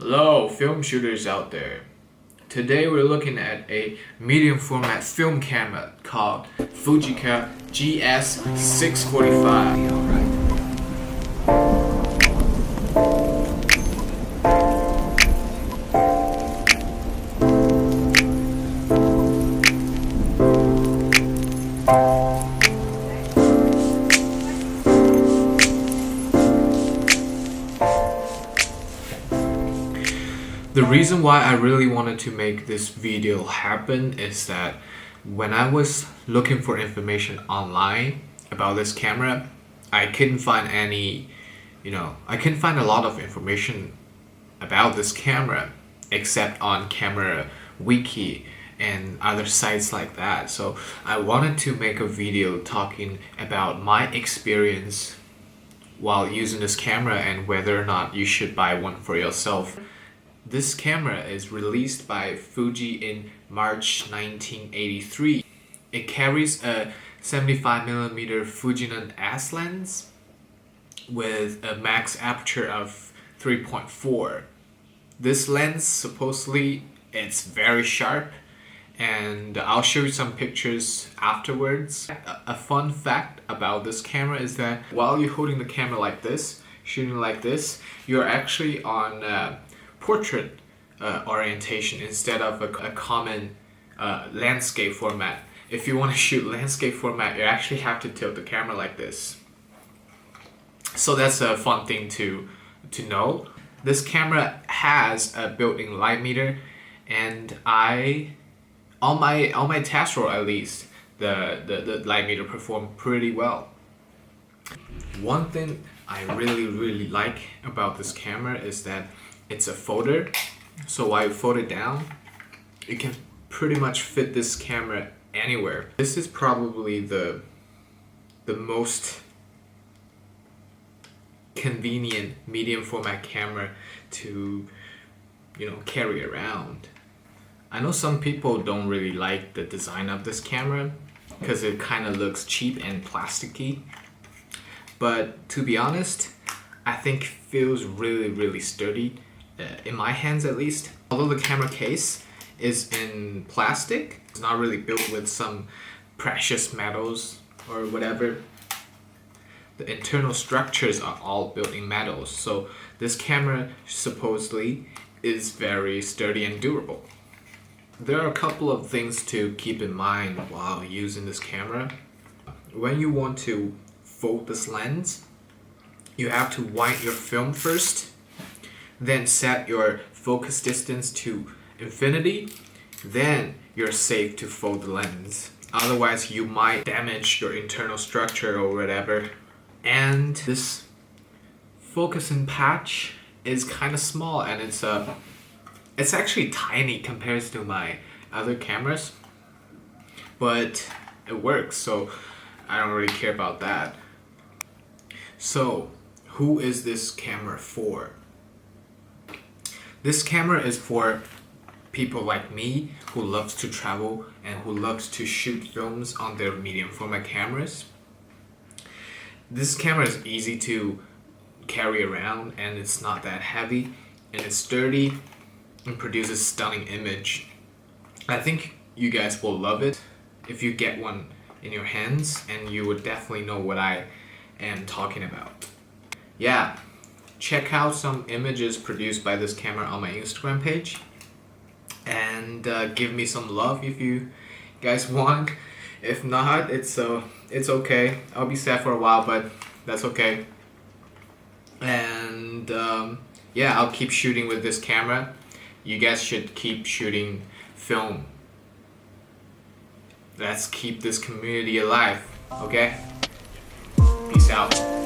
Hello, film shooters out there. Today we're looking at a medium format film camera called Fujica GS645. The reason why I really wanted to make this video happen is that when I was looking for information online about this camera, I couldn't find I couldn't find a lot of information about this camera except on Camera Wiki and other sites like that. So I wanted to make a video talking about my experience while using this camera and whether or not you should buy one for yourself. This camera is released by Fuji in March 1983. It carries a 75mm Fujinon S lens with a max aperture of 3.4. This lens supposedly it's very sharp, and I'll show you some pictures afterwards. A fun fact about this camera is that while you're holding the camera like this, shooting like this, you're actually on portrait orientation instead of a common landscape format. If you want to shoot landscape format, you actually have to tilt the camera like this. So that's a fun thing to know. This camera has a built-in light meter, and on my test roll at least, the light meter performed pretty well. One thing I really like about this camera is that it's a folder, so while you fold it down, you can pretty much fit this camera anywhere. This is probably the most convenient medium format camera to carry around. I know some people don't really like the design of this camera because it kind of looks cheap and plasticky, but to be honest, I think it feels really sturdy. In my hands at least. Although the camera case is in plastic, it's not really built with some precious metals or whatever. The internal structures are all built in metals, so this camera supposedly is very sturdy and durable. There are a couple of things to keep in mind while using this camera. When you want to fold this lens, you have to wind your film first, then set your focus distance to infinity, then you're safe to fold the lens. Otherwise you might damage your internal structure or whatever. And this focusing patch is kind of small, and it's actually tiny compared to my other cameras, but it works, so I don't really care about that. So who is this camera for? This camera is for people like me who loves to travel and who loves to shoot films on their medium format cameras. This camera is easy to carry around, and it's not that heavy, and it's sturdy and produces stunning image. I think you guys will love it if you get one in your hands, and you would definitely know what I am talking about. Yeah. Check out some images produced by this camera on my Instagram page, and give me some love if you guys want. If not, it's okay. I'll be sad for a while, but that's okay. And yeah, I'll keep shooting with this camera. You guys should keep shooting film. Let's keep this community alive, okay? Peace out.